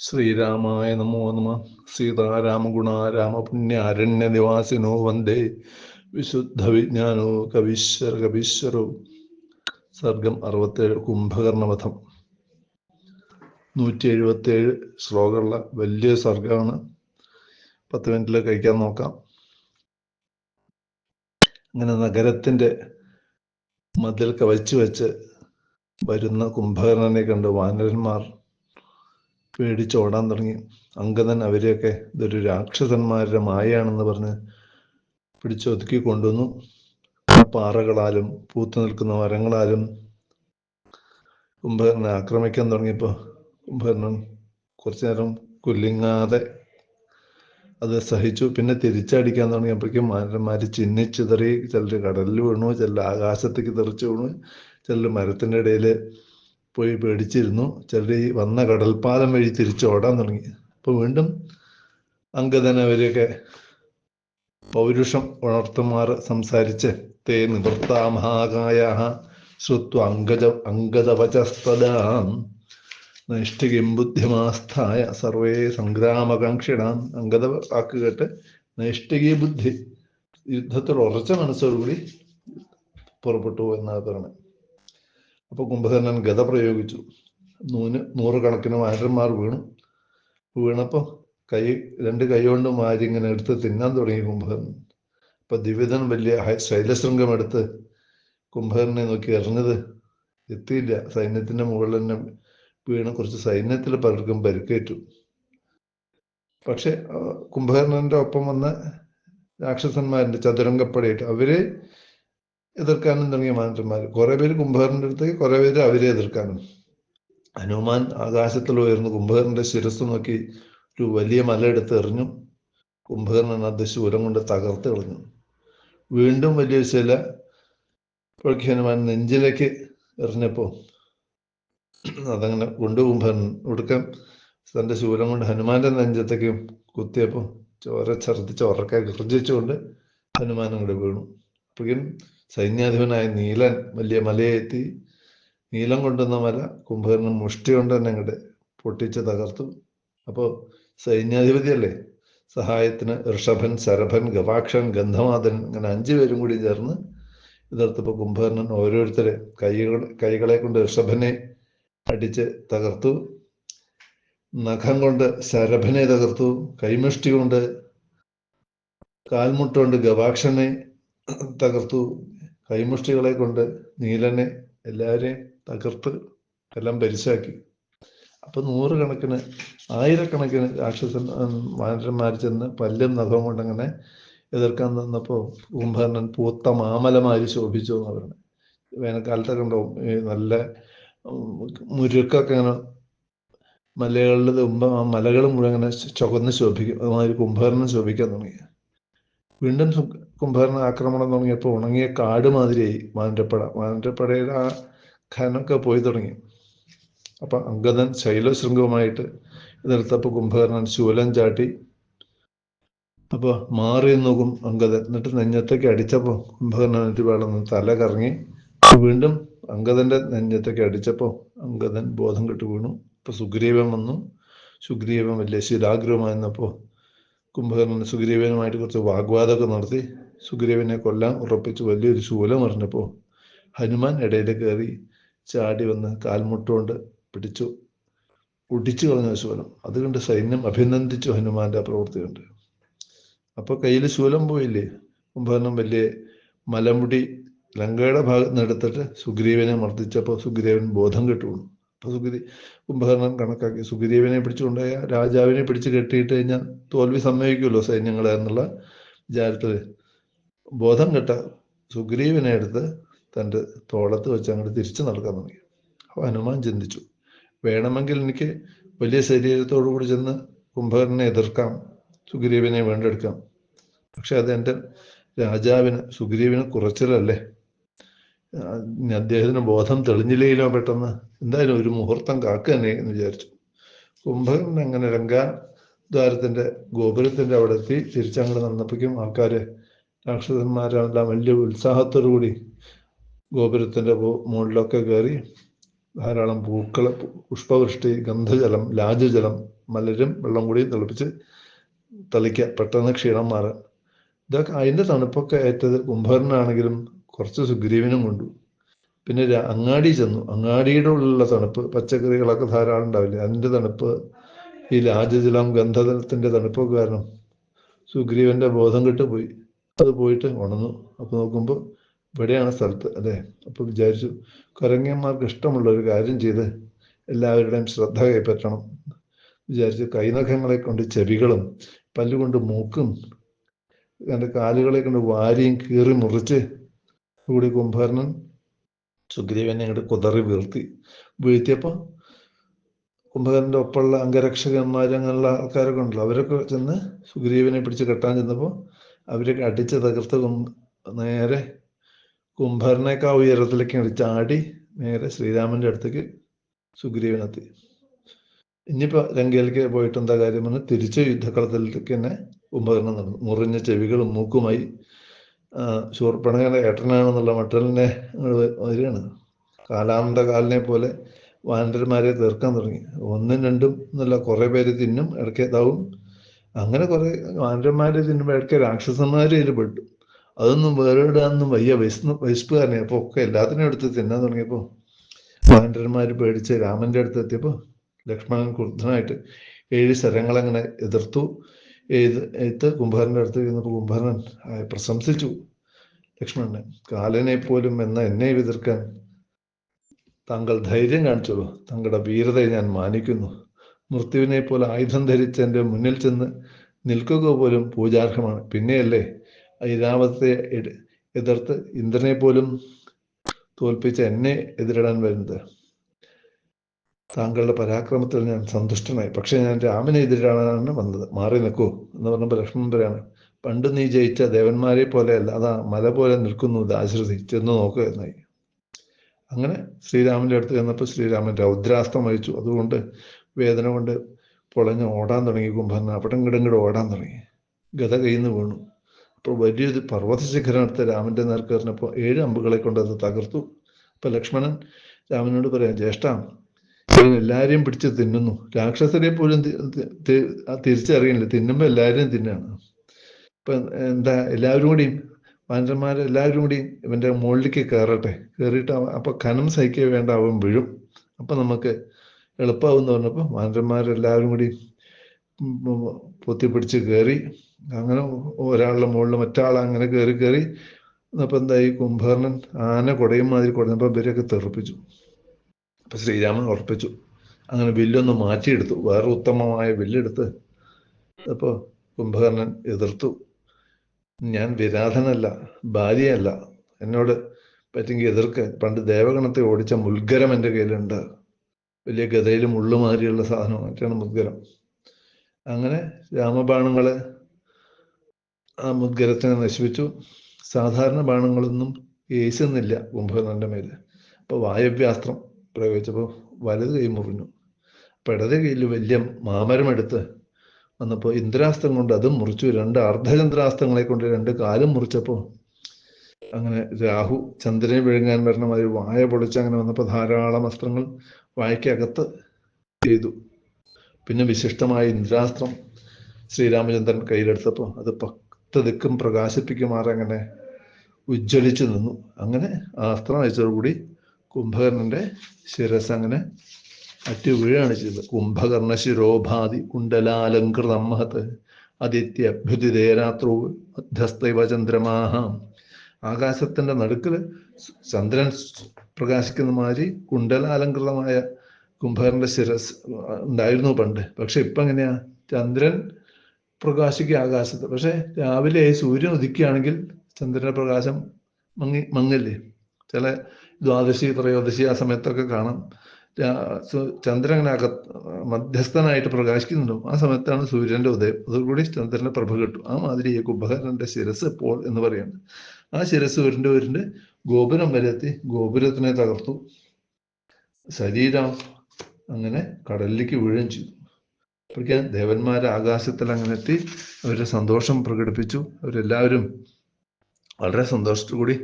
ശ്രീരാമായ നമോ നമ. സീതാരാമഗുണാരാമപുണ്യാരണ്യനിവാസിനോ വന്ദേ വിശുദ്ധ വിജ്ഞാനോ കവീശ്വരോ. സർഗം 67. കുംഭകർണവധം. 177 ശ്ലോകമുള്ള വലിയ സർഗമാണ്. 10 മിനിറ്റിൽ കഴിക്കാൻ നോക്കാം. അങ്ങനെ നഗരത്തിന്റെ മതിൽ കവച്ചു വെച്ച് വരുന്ന കുംഭകർണനെ കണ്ട് വാനരന്മാർ പേടിച്ചോടാൻ തുടങ്ങി. അങ്കദൻ അവരെയൊക്കെ ഇതൊരു രാക്ഷസന്മാരുടെ മായയാണെന്ന് പറഞ്ഞ് പിടിച്ചൊതുക്കി കൊണ്ടുവന്നു. പാറകളാലും പൂത്തു നിൽക്കുന്ന മരങ്ങളാലും കുംഭകർണനെ ആക്രമിക്കാൻ തുടങ്ങിയപ്പോൾ കുംഭകർണൻ കുറച്ചു നേരം കുലുങ്ങാതെ അത് സഹിച്ചു. പിന്നെ തിരിച്ചടിക്കാൻ തുടങ്ങിയപ്പോഴേക്കും വാനരന്മാർ ചിന്നിച്ചിതറി. ചിലർ കടലിൽ വീണു, ചിലർ ആകാശത്തേക്ക് തെറിച്ചു വീണു, ചിലർ മരത്തിൻ്റെ ഇടയിൽ പോയി പേടിച്ചിരുന്നു, ചിലർ ഈ വന്ന കടൽപ്പാലം വഴി തിരിച്ചോടാൻ തുടങ്ങി. അപ്പോൾ വീണ്ടും അങ്കദൻ അവരെയൊക്കെ പൗരുഷം ഉണർത്തുമാർ സംസാരിച്ച് തേ നിവൃത്ത മഹാകായ ശ്രുത്വ അങ്കദവചസ്തദാം നൈഷ്ഠികം ബുദ്ധിമാസ്ഥായ സർവേ സംഗ്രാമകാംക്ഷിണാം. അങ്കദ വാക്ക് കേട്ട് നൈഷ്ഠികീ ബുദ്ധി, യുദ്ധത്തിൽ ഉറച്ച മനസ്സോടുകൂടി പുറപ്പെട്ടു എന്നാണ് പറയുന്നത്. അപ്പൊ കുംഭകർണൻ ഗദ പ്രയോഗിച്ചു. നൂറുകണക്കിന് വാനരന്മാർ വീണപ്പോൾ രണ്ട് കൈ കൊണ്ട് മാരി ഇങ്ങനെ എടുത്ത് തിന്നാൻ തുടങ്ങി കുംഭകർണൻ. അപ്പൊ ദ്വിവിധൻ വലിയ ശൈലശൃംഗം എടുത്ത് കുംഭകർണനെ നോക്കി എറിഞ്ഞത് എത്തിയില്ല. സൈന്യത്തിന്റെ മുകളിൽ തന്നെ വീണ് കുറച്ച് സൈന്യത്തിൽ പലർക്കും പരിക്കേറ്റു. പക്ഷെ കുംഭകർണന്റെ ഒപ്പം വന്ന രാക്ഷസന്മാരുടെ ചതുരംഗപ്പടയിട്ട് അവരെ എതിർക്കാനും തുടങ്ങിയ വാനരന്മാർ. കുറെ പേര് കുംഭകർണന്റെ അടുത്തേക്ക്, കുറെ പേര് അവരെ എതിർക്കാനും. ഹനുമാൻ ആകാശത്തിൽ ഉയർന്ന് കുംഭകർണന്റെ ശിരസ് നോക്കി ഒരു വലിയ മല എടുത്ത് എറിഞ്ഞു. കുംഭകർണൻ അത് ശൂലം കൊണ്ട് തകർത്ത് കളഞ്ഞു. വീണ്ടും വലിയൊരു ശില ഹനുമാൻ നെഞ്ചിലേക്ക് എറിഞ്ഞപ്പോ അതങ്ങനെ കൊണ്ട് കുംഭകർണൻ ഒടുക്കം തന്റെ ശൂലം കൊണ്ട് ഹനുമാന്റെ നെഞ്ചത്തേക്കും കുത്തിയപ്പോൾ ചോര ഛർദ്ദിച്ച് ഉറക്കെ ഗർജിച്ചുകൊണ്ട് ഹനുമാൻ അങ്ങോട്ട് വീണു. അപ്പോഴേക്കും സൈന്യാധിപനായ നീലൻ വലിയ മലയെത്തി. നീലം കൊണ്ടുവന്ന മല കുംഭകർണൻ മുഷ്ടി കൊണ്ട് തന്നെ അങ്ങോട്ട് പൊട്ടിച്ച് തകർത്തു. അപ്പോൾ സൈന്യാധിപതിയല്ലേ, സഹായത്തിന് ഋഷഭൻ, ശരഭൻ, ഗവാക്ഷൻ, ഗന്ധമാദൻ, അങ്ങനെ 5 പേരും കൂടി ചേർന്ന് എതിർത്തപ്പോൾ കുംഭകർണൻ ഓരോരുത്തരെ കൈകളെ കൊണ്ട് ഋഷഭനെ അടിച്ച് തകർത്തു, നഖം കൊണ്ട് ശരഭനെ തകർത്തു, കൈമുഷ്ടി കൊണ്ട് കാൽമുട്ടുകൊണ്ട് ഗവാക്ഷനെ തകർത്തു, കൈമുഷ്ടികളെ കൊണ്ട് നീലനെ, എല്ലാവരെയും തകർത്ത് എല്ലാം പരിശാക്കി. അപ്പൊ 100 കണക്കിന് 1000 രാക്ഷസൻ വാനരന്മാർ ചെന്ന് പല്ലും നഖവും കൊണ്ട് അങ്ങനെ എതിർക്കാൻ നിന്നപ്പോ കുംഭകർണൻ പൂത്ത മാമലമാരി ശോഭിച്ചു എന്ന് പറയുന്നത്. വേനൽക്കാലത്തൊക്കെ ഉണ്ടാവും നല്ല മുരുക്കൊക്കെ അങ്ങനെ മലകളിൽ മലകൾ മുഴുവൻ അങ്ങനെ ചുവന്ന് ശോഭിക്കും. അതുമാതിരി കുംഭകർണൻ ശോഭിക്കാൻ തുടങ്ങി. വീണ്ടും കുംഭകർണൻ ആക്രമണം തുടങ്ങിയപ്പോൾ ഉണങ്ങിയ കാട് മാതിരിയായി വാനരപ്പടയുടെ ആ ഖനൊക്കെ പോയി തുടങ്ങി. അപ്പൊ അങ്കദൻ ശൈലശൃംഗവുമായിട്ട് എതിർത്തപ്പോൾ കുംഭകർണൻ ശൂലം ചാട്ടി. അപ്പൊ മാറി നോക്കും അങ്കദൻ. എന്നിട്ട് നെഞ്ഞത്തേക്ക് അടിച്ചപ്പോൾ കുംഭകർണൻ വേളം തല കറങ്ങി. വീണ്ടും അങ്കദന്റെ നെഞ്ഞത്തേക്ക് അടിച്ചപ്പോൾ അങ്കദൻ ബോധം കെട്ട് വീണു. ഇപ്പൊ സുഗ്രീവൻ വന്നു. സുഗ്രീവൻ വലിയ ശിലാഗ്രഹമായിരുന്നപ്പോ കുംഭകർണൻ സുഗ്രീവനുമായിട്ട് കുറച്ച് വാഗ്വാദമൊക്കെ നടത്തി. സുഗ്രീവനെ കൊല്ലാൻ ഉറപ്പിച്ച് വലിയൊരു ശൂലം എറിഞ്ഞപ്പോൾ ഹനുമാൻ ഇടയിൽ കയറി ചാടി വന്ന് കാൽമുട്ടുകൊണ്ട് പിടിച്ചു ഒടിച്ചു കളഞ്ഞ ശൂലം. അതുകൊണ്ട് സൈന്യം അഭിനന്ദിച്ചു ഹനുമാന്റെ പ്രവൃത്തി കണ്ട്. അപ്പൊ കയ്യിൽ ശൂലം പോയില്ലേ. കുംഭകർണൻ വലിയ മലമുടി ലങ്കയുടെ ഭാഗത്ത് നിന്ന് എടുത്തിട്ട് സുഗ്രീവനെ മർദ്ദിച്ചപ്പോൾ സുഗ്രീവൻ ബോധം കെട്ടു വീണു. അപ്പൊ കുംഭകർണൻ കണക്കാക്കി സുഗ്രീവനെ പിടിച്ചുകൊണ്ടുപോയ രാജാവിനെ പിടിച്ച് കെട്ടിയിട്ട് കഴിഞ്ഞാൽ തോൽവി സമ്മതിക്കുമല്ലോ സൈന്യങ്ങളെ എന്നുള്ള വിചാരത്തില് ബോധം കെട്ട സുഗ്രീവനെ എടുത്ത് തൻ്റെ തോളത്ത് വെച്ച് അങ്ങോട്ട് തിരിച്ചു നടക്കാൻ തുടങ്ങി. അപ്പോൾ ഹനുമാൻ ചിന്തിച്ചു, വേണമെങ്കിൽ എനിക്ക് വലിയ ശരീരത്തോടു കൂടി ചെന്ന് കുംഭകർണനെ എതിർക്കാം, സുഗ്രീവനെ വീണ്ടെടുക്കാം. പക്ഷെ അത് എൻ്റെ രാജാവിന് സുഗ്രീവന് കുറച്ചിലല്ലേ, അദ്ദേഹത്തിന് ബോധം തെളിഞ്ഞില്ലെങ്കിലോ പെട്ടെന്ന്, എന്തായാലും ഒരു മുഹൂർത്തം കാക്കുക തന്നെ എന്ന് വിചാരിച്ചു. കുംഭകർണൻ അങ്ങനെ രംഗദ്വാരത്തിന്റെ ഗോപുരത്തിന്റെ അവിടെ എത്തി. തിരിച്ചങ്ങോട്ട് നടന്നപ്പോഴേക്കും ആൾക്കാര് രാക്ഷസന്മാരെല്ലാം വലിയ ഉത്സാഹത്തോടു കൂടി ഗോപുരത്തിന്റെ മുകളിലൊക്കെ കയറി ധാരാളം പൂക്കൾ, പുഷ്പവൃഷ്ടി, ഗന്ധജലം, ലാജജലം, മലരും വെള്ളം കൂടി തിളപ്പിച്ച് തളിക്കുക, പെട്ടെന്ന് ക്ഷീണം മാറാൻ. ഇതൊക്കെ അതിൻ്റെ തണുപ്പൊക്കെ ഏറ്റത് കുംഭകർണനാണെങ്കിലും കുറച്ച് സുഗ്രീവനും കൊണ്ടു. പിന്നെ അങ്ങാടി ചെന്നു. അങ്ങാടിയുടെ ഉള്ളിലുള്ള തണുപ്പ്, പച്ചക്കറികളൊക്കെ ധാരാളം ഉണ്ടാവില്ലേ, അതിൻ്റെ തണുപ്പ്, ഈ ലാജജലം, ഗന്ധജലത്തിൻ്റെ തണുപ്പൊക്കെ കാരണം സുഗ്രീവന്റെ ബോധം കെട്ടുപോയി. അത് പോയിട്ട് ഉണർന്നു. അപ്പോൾ നോക്കുമ്പോൾ ഇവിടെയാണ് സ്ഥലത്ത് അല്ലേ. അപ്പോൾ വിചാരിച്ചു, കുരങ്ങന്മാർക്ക് ഇഷ്ടമുള്ള ഒരു കാര്യം ചെയ്ത് എല്ലാവരുടെയും ശ്രദ്ധ കൈപ്പറ്റണം വിചാരിച്ച് കൈനഖങ്ങളെ കൊണ്ട് ചെവികളും പല്ലുകൊണ്ട് മൂക്കും എൻ്റെ കാലുകളെ കൊണ്ട് വാരിയും കീറി മുറിച്ച് കൂടി കുംഭകർണൻ സുഗ്രീവനെ അങ്ങോട്ട് കുതറി വീഴ്ത്തിയപ്പോൾ കുംഭകർണൻ്റെ ഒപ്പമുള്ള അംഗരക്ഷകന്മാർ അങ്ങനെയുള്ള ആൾക്കാരൊക്കെ ഉണ്ടല്ലോ, അവരൊക്കെ ചെന്ന് സുഗ്രീവനെ പിടിച്ച് കെട്ടാൻ ചെന്നപ്പോൾ അവരൊക്കെ അടിച്ച് തകർത്ത് നേരെ കുംഭകർണേക്കാൾ ഉയരത്തിലേക്ക് ചാടി നേരെ ശ്രീരാമന്റെ അടുത്തേക്ക് സുഗ്രീവനെത്തി. ഇനിയിപ്പോൾ ലങ്കയിലേക്ക് പോയിട്ട് എന്താ കാര്യം എന്ന് തിരിച്ച് യുദ്ധക്കളത്തിലേക്ക് തന്നെ കുംഭകർണൻ നടന്നു. മുറിഞ്ഞ ചെവികളും മൂക്കുമായി ശൂർപ്പണഖയുടെ ഏട്ടനാണെന്നുള്ള മട്ടലിനെ വരികയാണ്. കാലാന്തകാലിനെ പോലെ വാനരന്മാരെ തീർക്കാൻ തുടങ്ങി. ഒന്നും രണ്ടും എന്നല്ല, കുറേ പേര് തിന്നും, ഇടയ്ക്ക് ഇതാവും. അങ്ങനെ കുറേ വാനരന്മാരെ തിന്നുമ്പോൾ ഇടയ്ക്ക് രാക്ഷസന്മാരെ ഇതിൽ പെട്ടു. അതൊന്നും വേറെ ഇടാനൊന്നും വയ്യ, വിശപ്പുകാരനെ. അപ്പോൾ ഒക്കെ എല്ലാത്തിനും എടുത്ത് തിന്നാൻ തുടങ്ങിയപ്പോൾ വാനരന്മാർ പേടിച്ച് രാമന്റെ അടുത്ത് എത്തിയപ്പോൾ ലക്ഷ്മണൻ ക്രുദ്ധനായിട്ട് 7 ശരങ്ങളങ്ങനെ എതിർത്തു. കുംഭകർണന്റെ അടുത്ത് ചെന്നപ്പോൾ കുംഭകർണൻ പ്രശംസിച്ചു ലക്ഷ്മണനെ. കാലനെ പോലും എന്നെ എതിർക്കാൻ താങ്കൾ ധൈര്യം കാണിച്ചോളൂ. താങ്കളുടെ വീരതയെ ഞാൻ മാനിക്കുന്നു. മൃത്യുവിനെ പോലെ ആയുധം ധരിച്ച് എൻ്റെ മുന്നിൽ ചെന്ന് നിൽക്കുക പോലും പൂജാർഹമാണ്. പിന്നെയല്ലേ ഐരാവതത്തെ എതിർത്ത് ഇന്ദ്രനെ പോലും തോൽപ്പിച്ച് എന്നെ എതിരിടാൻ വരുന്നത്. താങ്കളുടെ പരാക്രമത്തിൽ ഞാൻ സന്തുഷ്ടനായി. പക്ഷെ ഞാൻ രാമനെ എതിരിടാനാണ് വന്നത്. മാറി നിൽക്കൂ എന്ന് പറഞ്ഞപ്പോൾ ലക്ഷ്മണൻ പറയാണ്, പണ്ട് നീ ജയിച്ച ദേവന്മാരെ പോലെയല്ല, അതാ മല പോലെ നിൽക്കുന്നു ദാശരഥി, ചെന്ന് നോക്കുക എന്നായി. അങ്ങനെ ശ്രീരാമന്റെ അടുത്ത് ചെന്നപ്പോൾ ശ്രീരാമൻ രൗദ്രാസ്ത്രം വഹിച്ചു. അതുകൊണ്ട് വേദന കൊണ്ട് പൊളഞ്ഞ് ഓടാൻ തുടങ്ങി കുംഭകർണൻ. അവിടെ ഇങ്ങോട്ട് ഓടാൻ തുടങ്ങി. ഗത കയ്യിൽ നിന്ന് വീണു. അപ്പോൾ വലിയൊരു പർവ്വത ശിഖരം എടുത്ത് രാമന്റെ നേർക്ക് എറിഞ്ഞപ്പോൾ 7 അമ്പുകളെ കൊണ്ട് അത് തകർത്തു. അപ്പൊ ലക്ഷ്മണൻ രാമനോട് പറയാം, ജ്യേഷ്ഠ, എല്ലാവരെയും പിടിച്ച് തിന്നുന്നു. രാക്ഷസരെ പോലും തിരിച്ചറിയില്ല, തിന്നുമ്പോൾ എല്ലാവരെയും തിന്നാണ്. ഇപ്പൊ എന്താ, എല്ലാവരും കൂടിയും വാനരന്മാരെല്ലാവരും കൂടി ഇവന്റെ മുകളിലേക്ക് കയറട്ടെ, കയറിയിട്ട് അപ്പൊ കനം സഹിക്കുക വേണ്ട, അവൻ വീഴും, അപ്പൊ നമുക്ക് എളുപ്പമാവും എന്ന് പറഞ്ഞപ്പോൾ വാനരന്മാരെല്ലാവരും കൂടി പൊത്തിപ്പിടിച്ച് കയറി. അങ്ങനെ ഒരാളുടെ മുകളിൽ മറ്റാൾ അങ്ങനെ കയറി അപ്പൊ എന്തായി, കുംഭകർണൻ ആന കുടയും മാതിരി കുടഞ്ഞപ്പോൾ ഇവരെയൊക്കെ തെറിപ്പിച്ചു. അപ്പൊ ശ്രീരാമൻ ഉറപ്പിച്ചു. അങ്ങനെ വില്ലൊന്ന് മാറ്റിയെടുത്തു, വേറെ ഉത്തമമായ വില്ലെടുത്ത്. അപ്പോൾ കുംഭകർണൻ എതിർത്തു. ഞാൻ വിരാധനല്ല, ഭാര്യയല്ല, എന്നോട് പറ്റെങ്കിൽ എതിർക്കാൻ. പണ്ട് ദേവഗണത്തെ ഓടിച്ച മുൽഗരം എൻ്റെ കയ്യിലുണ്ട്. വലിയ ഗതയിൽ മുള്ളുമാതിരിയുള്ള സാധനം, മറ്റാണ് മുദ്ഗരം. അങ്ങനെ രാമബാണങ്ങളെ ആ മുദ്ഗരത്തിനെ നശിപ്പിച്ചു. സാധാരണ ബാണങ്ങളൊന്നും ഏശുന്നില്ല കുംഭകർണന്റെ മേല്. അപ്പോൾ വായവ്യാസ്ത്രം പ്രയോഗിച്ചപ്പോൾ വലത് കൈ മുറിഞ്ഞു. അപ്പോൾ ഇടത് കയ്യിൽ വലിയ മാമരമെടുത്ത് വന്നപ്പോൾ ഇന്ദ്രാസ്ത്രം കൊണ്ട് അതും മുറിച്ചു. 2 അർദ്ധചന്ദ്രാസ്ത്രങ്ങളെ കൊണ്ട് 2 കാലും മുറിച്ചപ്പോൾ അങ്ങനെ രാഹു ചന്ദ്രനെ വിഴുങ്ങാൻ വരണ മാതിരി വായ പൊളിച്ച് അങ്ങനെ വന്നപ്പോൾ ധാരാളം അസ്ത്രങ്ങൾ വായക്കകത്ത് ചെയ്തു. പിന്നെ വിശിഷ്ടമായ ഇന്ദ്രാസ്ത്രം ശ്രീരാമചന്ദ്രൻ കയ്യിലെടുത്തപ്പോൾ അത് 10 ദിക്കും പ്രകാശിപ്പിക്കുമാറെ അങ്ങനെ ഉജ്ജ്വലിച്ചു നിന്നു. അങ്ങനെ ആ അസ്ത്രം അയച്ചതോടുകൂടി കുംഭകർണന്റെ ശിരസ് അങ്ങനെ അറ്റു വീഴാണ് ചെയ്തത്. കുംഭകർണ ശിരോഭാതി കുണ്ടലാലങ്കൃതം മഹത് ആദിത്യഭ്യുതിരേരാത്രോ മധ്യസ്ഥൈവ ചന്ദ്രമാഹ. ആകാശത്തിന്റെ നടുക്കിൽ ചന്ദ്രൻ പ്രകാശിക്കുന്ന മാതിരി കുണ്ടലാലങ്കൃതമായ കുംഭകർണന്റെ ശിരസ് ഉണ്ടായിരുന്നു പണ്ട്. പക്ഷെ ഇപ്പൊ എങ്ങനെയാ, ചന്ദ്രൻ പ്രകാശിക്കുക ആകാശത്ത്. പക്ഷെ രാവിലെ സൂര്യൻ ഉദിക്കുകയാണെങ്കിൽ ചന്ദ്രന്റെ പ്രകാശം മങ്ങില്ലേ. ചില ദ്വാദശി ത്രയോദശി ആ സമയത്തൊക്കെ കാണാം ചന്ദ്രൻ അങ്ങനെ മധ്യസ്ഥനായിട്ട് പ്രകാശിക്കുന്നുണ്ടാവും. ആ സമയത്താണ് സൂര്യന്റെ ഉദയം. അതോടുകൂടി ചന്ദ്രന്റെ പ്രഭ കിട്ടും. ആ മാതിരി കുംഭകർണന്റെ ശിരസ് എപ്പോൾ എന്ന് പറയുന്നത്. ആ ശിരസ് ഉരുണ്ട് ഗോപുരം വരെ എത്തി. ഗോപുരത്തിനെ തകർത്തു. ശരീരം അങ്ങനെ കടലിലേക്ക് വീഴുകയും ചെയ്തു. അപ്പോഴേക്കും ദേവന്മാരെ ആകാശത്തിൽ അങ്ങനെ എത്തി അവരുടെ സന്തോഷം പ്രകടിപ്പിച്ചു. അവരെല്ലാവരും വളരെ സന്തോഷത്തോടുകൂടി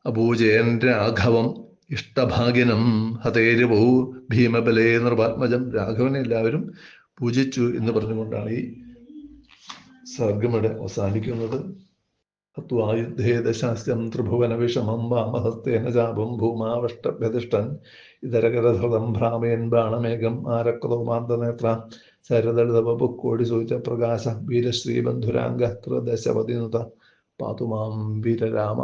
അബൂജയന്റെ ആഘവം ഇഷ്ടഭാഗിനം ഹതേരവൗ ഭീമബലേ നൃപാത്മജം. രാഘവനെ എല്ലാവരും പൂജിച്ചു എന്ന് പറഞ്ഞുകൊണ്ടാണ് ഈ സർഗം ഇവിടെ അവസാനിക്കുന്നത്. ഹത്വായുദ്ധേ ദശാസ്യം ത്രിഭുവന വിഷമം വാമഹസ്തേന ചാപം ഭൂമാവഷ്ടഭ്യതിഷ്ഠൻ ഇതരകരധൃതം ഭ്രാമയൻ ബാണമേഘം ആരക്രോമാന്തനേത്ര ശരദളിതവപുക്കോടി സൂച പ്രകാശ വീരശ്രീബന്ധുരാംഗ കൃതശപതിനുത പാതുമാം വീരരാമ.